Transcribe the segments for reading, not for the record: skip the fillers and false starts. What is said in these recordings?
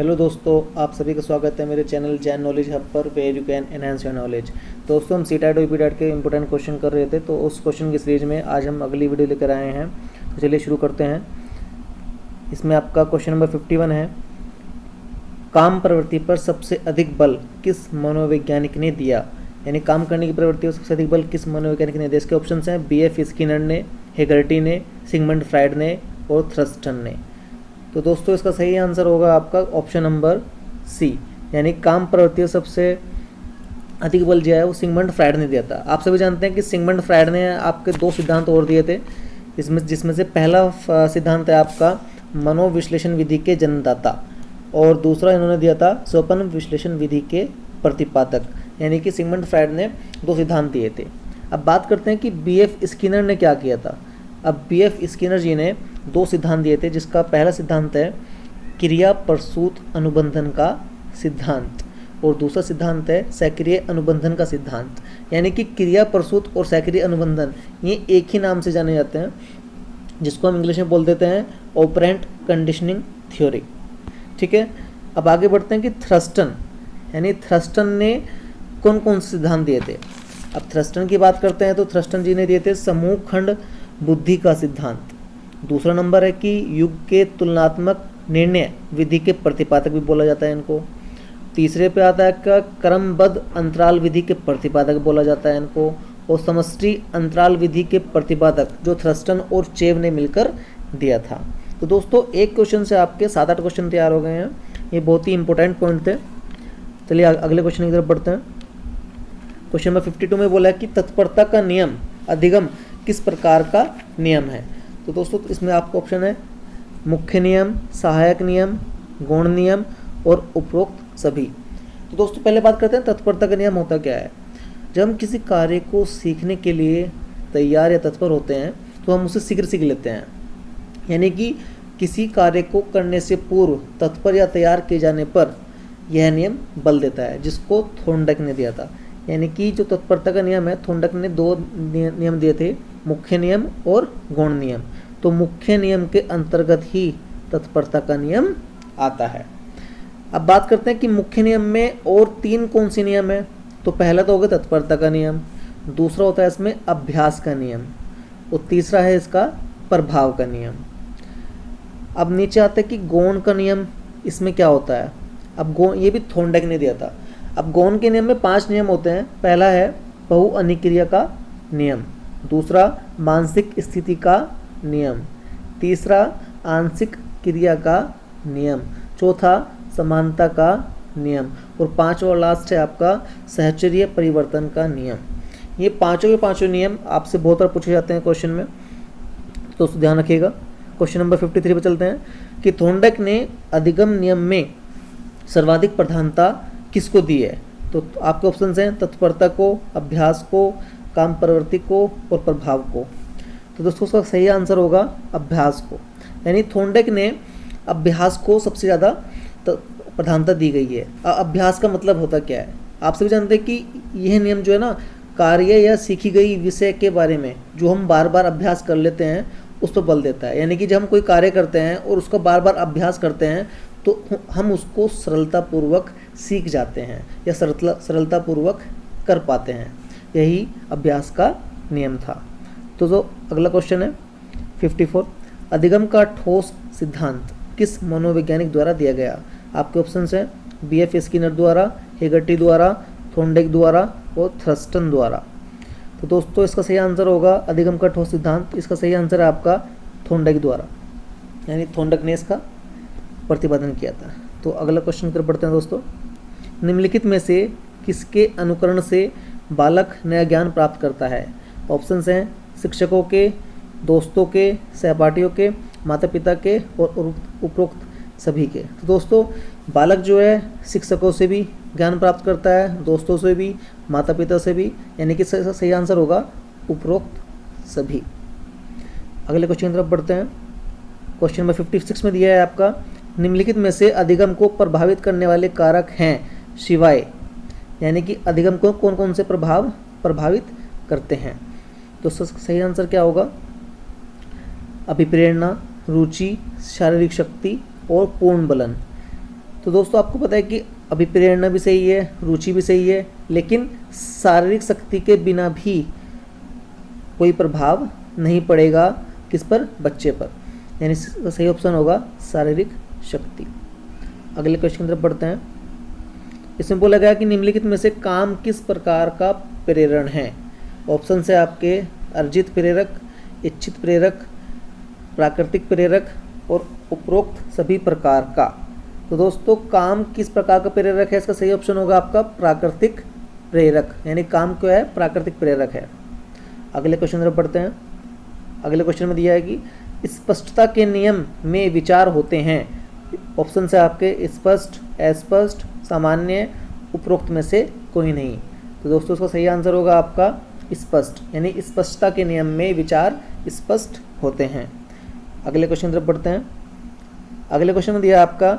Hello दोस्तों, आप सभी का स्वागत है मेरे चैनल जैन नॉलेज हब पर, where you can enhance your knowledge. दोस्तों, हम सीटेट और ईपीटेट के इंपॉर्टेंट क्वेश्चन कर रहे थे, तो उस क्वेश्चन की सीरीज में आज हम अगली वीडियो लेकर आए हैं। तो चलिए शुरू करते हैं। इसमें आपका क्वेश्चन नंबर 51 है, काम प्रवृत्ति पर सबसे अधिक बल किस मनोवैज्ञानिक ने दिया। यानी काम करने की प्रवृत्ति पर सबसे अधिक बल किस मनोवैज्ञानिक ने दिया। इसके ऑप्शन हैं B.F. स्किनर ने, हेगर्टी ने, सिगमंड फ्राइड ने और थ्रस्टन ने। तो दोस्तों, इसका सही आंसर होगा आपका ऑप्शन नंबर सी, यानी काम प्रवृत्ति सबसे अधिक बल जो है वो सिगमंड फ्राइड ने दिया था। आप सभी जानते हैं कि सिगमंड फ्राइड ने आपके दो सिद्धांत और दिए थे, जिसमें से पहला सिद्धांत है आपका मनोविश्लेषण विधि के जन्मदाता और दूसरा इन्होंने दिया था स्वप्न विश्लेषण विधि के प्रतिपादक। यानी कि सिगमंड फ्राइड ने दो सिद्धांत दिए थे। अब बात करते हैं कि B.F. स्किनर ने क्या किया था। अब B.F. स्किनर जी ने दो सिद्धांत दिए थे, जिसका पहला सिद्धांत है क्रिया प्रसूत अनुबंधन का सिद्धांत और दूसरा सिद्धांत है सक्रिय अनुबंधन का सिद्धांत। यानी कि क्रिया प्रसूत और सक्रिय अनुबंधन ये एक ही नाम से जाने जाते हैं, जिसको हम इंग्लिश में बोल देते हैं ऑपरेंट कंडीशनिंग थ्योरी। ठीक है, अब आगे बढ़ते हैं कि थ्रस्टन, यानी थ्रस्टन ने कौन कौन से सिद्धांत दिए थे। अब थ्रस्टन की बात करते हैं तो थ्रस्टन जी ने दिए थे समूह खंड बुद्धि का सिद्धांत। दूसरा नंबर है कि युग के तुलनात्मक निर्णय विधि के प्रतिपादक भी बोला जाता है इनको। तीसरे पे आता है का क्रमबद्ध अंतराल विधि के प्रतिपादक बोला जाता है इनको, और समष्टि अंतराल विधि के प्रतिपादक जो थ्रस्टन और चेव ने मिलकर दिया था। तो दोस्तों, एक क्वेश्चन से आपके 7-8 क्वेश्चन तैयार हो गए हैं। ये बहुत ही इंपॉर्टेंट पॉइंट थे। चलिए अगले क्वेश्चन की तरफ बढ़ते हैं। क्वेश्चन नंबर 52 में बोला है कि तत्परता का नियम अधिगम किस प्रकार का नियम है। तो दोस्तों, इसमें आपका ऑप्शन है मुख्य नियम, सहायक नियम, गौण नियम और उपरोक्त सभी। तो दोस्तों, पहले बात करते हैं तत्परता का नियम होता क्या है। जब हम किसी कार्य को सीखने के लिए तैयार या तत्पर होते हैं तो हम उसे शीघ्र सीख लेते हैं। यानी कि किसी कार्य को करने से पूर्व तत्पर या तैयार किए जाने पर यह नियम बल देता है, जिसको थोर्नडाइक ने दिया था। यानी कि जो तत्परता का नियम है, थोर्नडाइक ने दो नियम दिए थे, मुख्य नियम और गौण नियम। तो मुख्य नियम के अंतर्गत ही तत्परता का नियम आता है। अब बात करते हैं कि मुख्य नियम में और 3 कौन से नियम है। तो पहला तो हो गया तत्परता का नियम, दूसरा होता है इसमें अभ्यास का नियम और तीसरा है इसका प्रभाव का नियम। अब नीचे आता है कि गौण का नियम, इसमें क्या होता है। अब गौण ये भी थोर्नडाइक ने दिया था। अब गौण के नियम में 5 नियम होते हैं। पहला है बहुअनिक्रिया का नियम, दूसरा मानसिक स्थिति का नियम, तीसरा आंशिक क्रिया का नियम, चौथा समानता का नियम और पांचवा और लास्ट है आपका सहचर्य परिवर्तन का नियम। ये पांचों के पांचों नियम आपसे बहुत बार पूछे जाते हैं क्वेश्चन में, तो ध्यान रखिएगा। क्वेश्चन नंबर 53 पे चलते हैं कि थोर्नडाइक ने अधिगम नियम में सर्वाधिक प्रधानता किसको दी है। तो आपके ऑप्शन हैं तत्परता को, अभ्यास को, काम प्रवृत्ति को और प्रभाव को। तो दोस्तों, उसका सही आंसर होगा अभ्यास को। यानी थोर्नडाइक ने अभ्यास को सबसे ज़्यादा प्रधानता दी गई है। अभ्यास का मतलब होता क्या है, आप सभी जानते हैं कि यह नियम जो है ना, कार्य या सीखी गई विषय के बारे में जो हम बार बार अभ्यास कर लेते हैं उस पर बल देता है। यानी कि जब हम कोई कार्य करते हैं और उसका बार बार अभ्यास करते हैं तो हम उसको सरलतापूर्वक सीख जाते हैं या सरलतापूर्वक कर पाते हैं। यही अभ्यास का नियम था। तो जो अगला क्वेश्चन है 54, अधिगम का ठोस सिद्धांत किस मनोवैज्ञानिक द्वारा दिया गया। आपके ऑप्शंस हैं B.F. स्किनर द्वारा, हेगर्टी द्वारा, थोर्नडाइक द्वारा और थ्रस्टन द्वारा। तो दोस्तों, इसका सही आंसर होगा अधिगम का ठोस सिद्धांत। इसका सही आंसर है आपका थोर्नडाइक द्वारा, यानी थोर्नडाइक ने इसका प्रतिपादन किया था। तो अगला क्वेश्चन की तरफ बढ़ते हैं दोस्तों। निम्नलिखित में से किसके अनुकरण से बालक नया ज्ञान प्राप्त करता है। ऑप्शंस हैं शिक्षकों के, दोस्तों के, सहपाठियों के, माता पिता के और उपरोक्त सभी के। तो दोस्तों, बालक जो है शिक्षकों से भी ज्ञान प्राप्त करता है, दोस्तों से भी, माता पिता से भी, यानी कि सही आंसर होगा उपरोक्त सभी। अगले क्वेश्चन की तरफ बढ़ते हैं। क्वेश्चन नंबर 56 में दिया है आपका निम्नलिखित में से अधिगम को प्रभावित करने वाले कारक हैं शिवाय। यानी कि अधिगम को कौन कौन से प्रभावित करते हैं। तो सही आंसर क्या होगा, अभिप्रेरणा, रुचि, शारीरिक शक्ति और पूर्ण बलन। तो दोस्तों आपको पता है कि अभिप्रेरणा भी सही है, रुचि भी सही है, लेकिन शारीरिक शक्ति के बिना भी कोई प्रभाव नहीं पड़ेगा किस पर, बच्चे पर, यानी सही ऑप्शन होगा शारीरिक शक्ति। अगले क्वेश्चन की तरफ बढ़ते हैं। इसमें बोला गया कि निम्नलिखित में से काम किस प्रकार का प्रेरण है। ऑप्शन है आपके अर्जित प्रेरक, इच्छित प्रेरक, प्राकृतिक प्रेरक और उपरोक्त सभी प्रकार का। तो दोस्तों काम किस प्रकार का प्रेरक है, इसका सही ऑप्शन होगा आपका प्राकृतिक प्रेरक, यानी काम क्या है, प्राकृतिक प्रेरक है। अगले क्वेश्चन तरफ बढ़ते हैं। अगले क्वेश्चन में दिया है कि स्पष्टता के नियम में विचार होते हैं। ऑप्शन है आपके स्पष्ट, अस्पष्ट, सामान्य, उपरोक्त में से कोई नहीं। तो दोस्तों इसका सही आंसर होगा आपका स्पष्ट, यानी स्पष्टता के नियम में विचार स्पष्ट होते हैं। अगले क्वेश्चन तरफ बढ़ते हैं। अगले क्वेश्चन में दिया आपका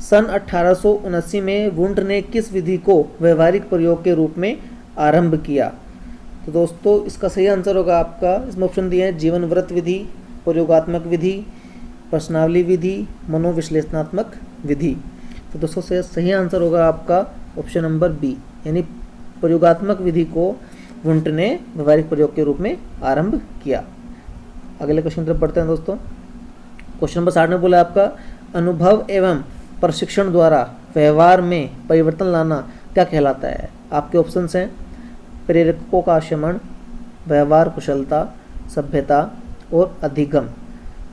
सन 1879 में वुंड ने किस विधि को व्यवहारिक प्रयोग के रूप में आरंभ किया। तो दोस्तों इसका सही आंसर होगा आपका, इसमें ऑप्शन दिए हैं जीवन व्रत विधि, प्रयोगात्मक विधि, प्रश्नावली विधि, मनोविश्लेषणात्मक विधि। तो दोस्तों सही आंसर होगा आपका ऑप्शन नंबर बी, यानी प्रयोगात्मक विधि को वुंट ने व्यवहारिक प्रयोग के रूप में आरंभ किया। अगले क्वेश्चन तरफ बढ़ते हैं दोस्तों। क्वेश्चन नंबर 60 में बोला आपका अनुभव एवं प्रशिक्षण द्वारा व्यवहार में परिवर्तन लाना क्या कहलाता है। आपके ऑप्शंस हैं प्रेरकों का शमन, व्यवहार कुशलता, सभ्यता और अधिगम।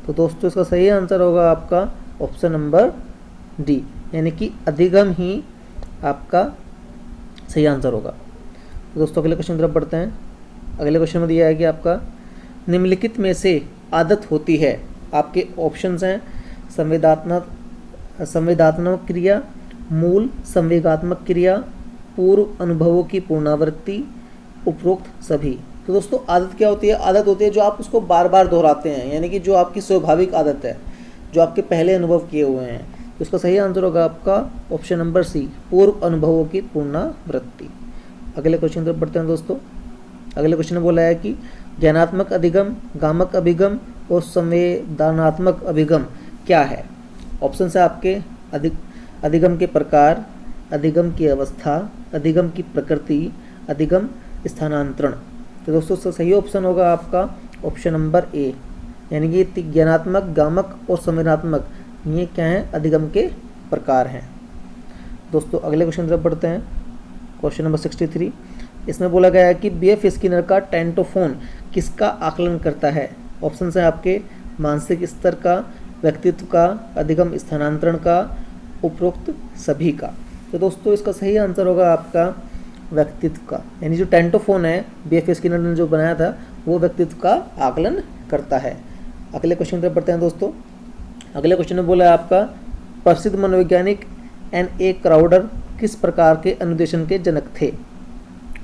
तो दोस्तों इसका सही आंसर होगा आपका ऑप्शन नंबर डी, यानी कि अधिगम ही आपका सही आंसर होगा। तो दोस्तों अगले क्वेश्चन की तरफ बढ़ते हैं। अगले क्वेश्चन में दिया है कि आपका निम्नलिखित में से आदत होती है। आपके ऑप्शंस हैं संवेदात्मक क्रिया, मूल संवेगात्मक क्रिया, पूर्व अनुभवों की पुनरावृत्ति, उपरोक्त सभी। तो दोस्तों आदत क्या होती है, आदत होती है जो आप उसको बार बार दोहराते हैं, यानी कि जो आपकी स्वाभाविक आदत है, जो आपके पहले अनुभव किए हुए हैं। तो इसका सही आंसर होगा आपका ऑप्शन नंबर सी, पूर्व अनुभवों की पुनरावृत्ति। अगले क्वेश्चन तरफ बढ़ते हैं दोस्तों। अगले क्वेश्चन में बोला है कि ज्ञानात्मक अधिगम, गामक अभिगम और संवेदनात्मक अभिगम क्या है। ऑप्शन है आपके अधिगम के प्रकार, अधिगम की अवस्था, अधिगम की प्रकृति, अधिगम स्थानांतरण। तो दोस्तों सही ऑप्शन होगा आपका ऑप्शन नंबर ए, यानी कि ज्ञानात्मक, गामक और संवेदनात्मक ये क्या हैं, अधिगम के प्रकार हैं। दोस्तों अगले क्वेश्चन तरफ बढ़ते हैं। क्वेश्चन नंबर 63, इसमें बोला गया है कि बीएफ स्किनर का टेंटोफोन किसका आकलन करता है। ऑप्शन है आपके मानसिक स्तर का, व्यक्तित्व का, अधिगम स्थानांतरण का, उपरोक्त सभी का। तो दोस्तों इसका सही आंसर होगा आपका व्यक्तित्व का, यानी जो टेंटोफोन है बीएफ स्किनर ने जो बनाया था वो व्यक्तित्व का आकलन करता है। अगले क्वेश्चन तरफ बढ़ते हैं दोस्तों। अगले क्वेश्चन में बोला है आपका प्रसिद्ध मनोवैज्ञानिक N.A. क्राउडर किस प्रकार के अनुदेशन के जनक थे।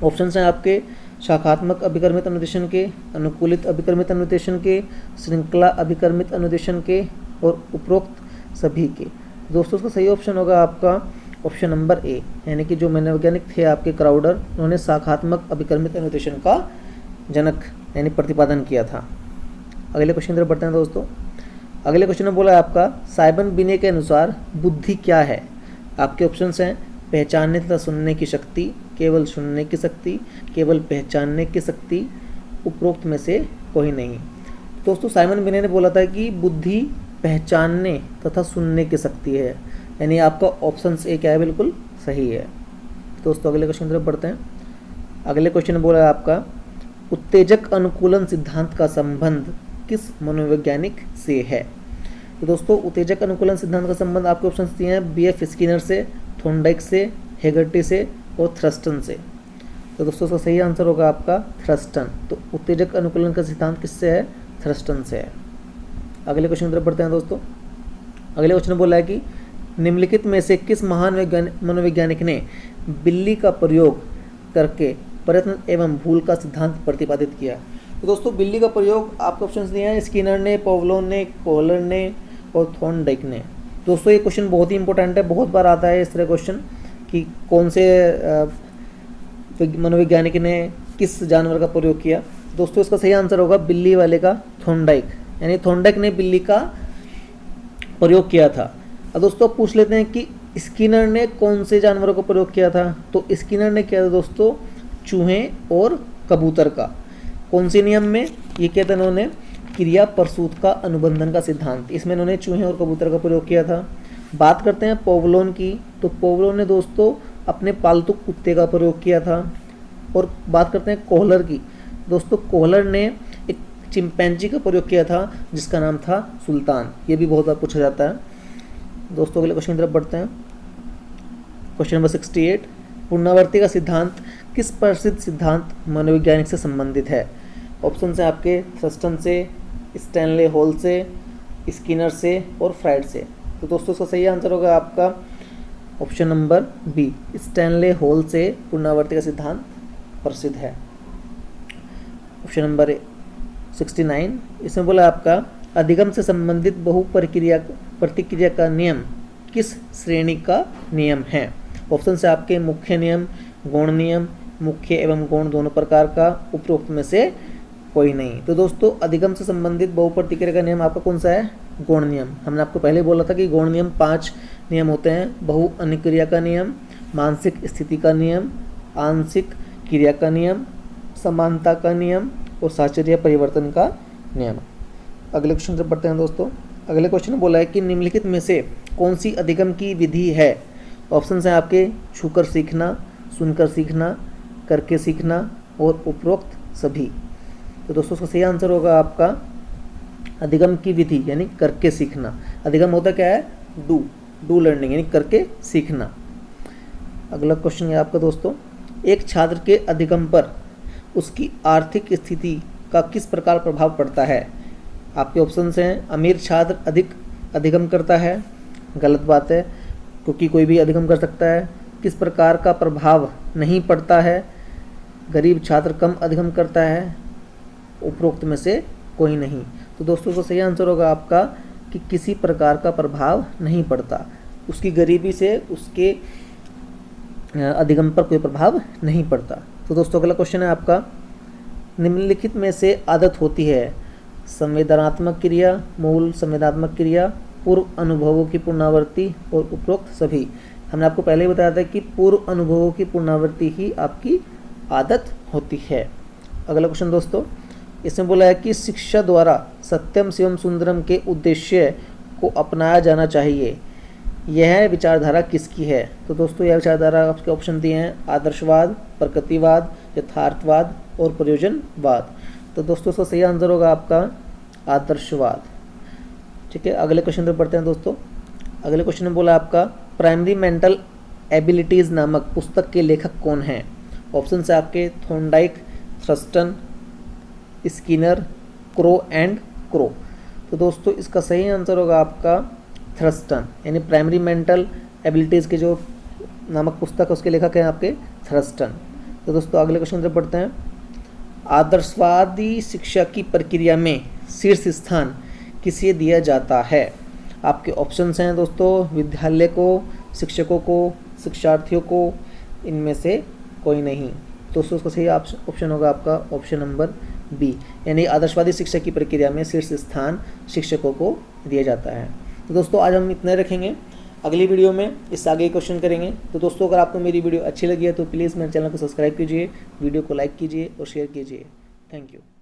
ऑप्शन हैं आपके शाखात्मक अभिकर्मित अनुदेशन के, अनुकूलित अभिकर्मित अनुदेशन के, श्रृंखला अभिकर्मित अनुदेशन के और उपरोक्त सभी के। दोस्तों उसका सही ऑप्शन होगा आपका ऑप्शन नंबर ए, यानी कि जो मनोवैज्ञानिक थे आपके क्राउडर, उन्होंने शाखात्मक अभिकर्मित अनुदेशन का जनक यानी प्रतिपादन किया था। अगले क्वेश्चन तरफ बढ़ते हैं दोस्तों। अगले क्वेश्चन में बोला है आपका साइमन बिने के अनुसार बुद्धि क्या है। आपके ऑप्शंस हैं पहचानने तथा सुनने की शक्ति, केवल सुनने की शक्ति, केवल पहचानने की शक्ति, उपरोक्त में से कोई नहीं। दोस्तों साइमन बिने ने बोला था कि बुद्धि पहचानने तथा सुनने की शक्ति है, यानी आपका ऑप्शन ए क्या है, बिल्कुल सही है। दोस्तों अगले क्वेश्चन तरफ बढ़ते हैं। अगले क्वेश्चन में बोला है आपका उत्तेजक अनुकूलन सिद्धांत का संबंध किस मनोवैज्ञानिक से है। तो दोस्तों उत्तेजक अनुकूलन सिद्धांत का संबंध आपके ऑप्शन दिए हैं बीएफ स्किनर से, थॉर्नडाइक से, हेगर्टी से और थ्रस्टन से। तो दोस्तों उसका सही आंसर होगा आपका थ्रस्टन। तो उत्तेजक अनुकूलन का सिद्धांत किससे है, थ्रस्टन से है। अगले क्वेश्चन की तरफ बढ़ते हैं दोस्तों। अगले क्वेश्चन बोला है कि निम्नलिखित में से किस महान मनोवैज्ञानिक ने बिल्ली का प्रयोग करके प्रयत्न एवं भूल का सिद्धांत प्रतिपादित किया। तो दोस्तों बिल्ली का प्रयोग आपके ऑप्शंस दिए हैं स्किनर ने, पावलोव ने, कोहलर ने और थॉर्नडाइक ने। दोस्तों ये क्वेश्चन बहुत ही इंपॉर्टेंट है, बहुत बार आता है इस तरह क्वेश्चन कि कौन से मनोवैज्ञानिक ने किस जानवर का प्रयोग किया। दोस्तों इसका सही आंसर होगा बिल्ली वाले का थॉर्नडाइक, यानी थॉर्नडाइक ने बिल्ली का प्रयोग किया था। अब दोस्तों पूछ लेते हैं कि स्किनर ने कौन से जानवरों का प्रयोग किया था? तो स्किनर ने किया था दोस्तों चूहे और कबूतर का। कौन से नियम में? ये किया था इन्होंने क्रिया प्रसूत का अनुबंधन का सिद्धांत, इसमें इन्होंने चूहे और कबूतर का प्रयोग किया था। बात करते हैं पोवलोन की, तो पोवलोन ने दोस्तों अपने पालतू कुत्ते का प्रयोग किया था। और बात करते हैं कोहलर की, दोस्तों कोहलर ने एक चिंपैंजी का प्रयोग किया था जिसका नाम था सुल्तान। ये भी बहुत बार पूछा जाता है। दोस्तों अगले क्वेश्चन की तरफ बढ़ते हैं। क्वेश्चन नंबर 68, पुनरावृत्ति का सिद्धांत किस प्रसिद्ध सिद्धांत मनोवैज्ञानिक से संबंधित है? ऑप्शन है आपके थ्रस्टन से, स्टैनले हॉल से, स्किनर से और फ्राइड से। तो दोस्तों इसका सही आंसर होगा आपका option number B, Stanley Hall से पुनरावृत्ति का सिद्धांत प्रसिद्ध है। ऑप्शन नंबर 69, इसमें बोला आपका अधिगम से संबंधित प्रतिक्रिया का नियम किस श्रेणी का नियम है? ऑप्शन से आपके मुख्य नियम, गौण नियम, मुख्य एवं गौण दोनों प्रकार का, उपरोक्त में से कोई नहीं। तो दोस्तों अधिगम से संबंधित बहुप्रतिक्रिया का नियम आपका कौन सा है? गौण नियम। हमने आपको पहले बोला था कि गौण नियम 5 नियम होते हैं। बहु अनुक्रिया का नियम, मानसिक स्थिति का नियम, आंशिक क्रिया का नियम, समानता का नियम और साहचर्य परिवर्तन का नियम। अगले क्वेश्चन से पढ़ते हैं दोस्तों। अगले क्वेश्चन में बोला है कि निम्नलिखित में से कौन सी अधिगम की विधि है? ऑप्शन है आपके छूकर सीखना, सुनकर सीखना, करके सीखना और उपरोक्त सभी। तो दोस्तों उसका सही आंसर होगा आपका अधिगम की विधि यानी करके सीखना। अधिगम होता क्या है? डू लर्निंग यानी करके सीखना। अगला क्वेश्चन है आपका दोस्तों, एक छात्र के अधिगम पर उसकी आर्थिक स्थिति का किस प्रकार प्रभाव पड़ता है? आपके ऑप्शंस हैं अमीर छात्र अधिक अधिगम करता है, गलत बात है क्योंकि कोई भी अधिगम कर सकता है। किस प्रकार का प्रभाव नहीं पड़ता है? गरीब छात्र कम अधिगम करता है, उपरोक्त में से कोई नहीं। तो दोस्तों को सही आंसर होगा आपका कि किसी प्रकार का प्रभाव नहीं पड़ता, उसकी गरीबी से उसके अधिगम पर कोई प्रभाव नहीं पड़ता। तो दोस्तों अगला क्वेश्चन है आपका, निम्नलिखित में से आदत होती है संवेदनात्मक क्रिया, मूल संवेदनात्मक क्रिया, पूर्व अनुभवों की पुनरावृत्ति और उपरोक्त सभी। हमने आपको पहले ही बताया था कि पूर्व अनुभवों की पुनरावृत्ति ही आपकी आदत होती है। अगला क्वेश्चन दोस्तों, इसमें बोला है कि शिक्षा द्वारा सत्यम शिवम सुंदरम के उद्देश्य को अपनाया जाना चाहिए, यह विचारधारा किसकी है? तो दोस्तों यह विचारधारा आपके ऑप्शन दिए हैं आदर्शवाद, प्रकृतिवाद, यथार्थवाद और प्रयोजनवाद। तो दोस्तों इसका सही आंसर होगा आपका आदर्शवाद। ठीक है, अगले क्वेश्चन पर पढ़ते हैं दोस्तों। अगले क्वेश्चन में बोला आपका प्राइमरी मेंटल एबिलिटीज़ नामक पुस्तक के लेखक कौन हैं? ऑप्शन है आपके Thorndike, Thurstone, Skinner, crow and crow. तो दोस्तों इसका सही आंसर होगा आपका थ्रस्टन, यानी प्राइमरी मेंटल एबिलिटीज़ के जो नामक पुस्तक है उसके लेखक हैं आपके थ्रस्टन। तो दोस्तों अगले क्वेश्चन से पढ़ते हैं, आदर्शवादी शिक्षा की प्रक्रिया में शीर्ष स्थान किसे दिया जाता है? आपके ऑप्शंस हैं दोस्तों विद्यालय को, शिक्षकों को, शिक्षार्थियों को, इनमें से कोई नहीं। दोस्तों उसका सही ऑप्शन होगा आपका ऑप्शन नंबर बी, यानी आदर्शवादी शिक्षा की प्रक्रिया में शीर्ष स्थान शिक्षकों को दिया जाता है। तो दोस्तों आज हम इतने रखेंगे, अगली वीडियो में इससे आगे क्वेश्चन करेंगे। तो दोस्तों अगर आपको मेरी वीडियो अच्छी लगी है तो प्लीज़ मेरे चैनल को सब्सक्राइब कीजिए, वीडियो को लाइक कीजिए और शेयर कीजिए। Thank you.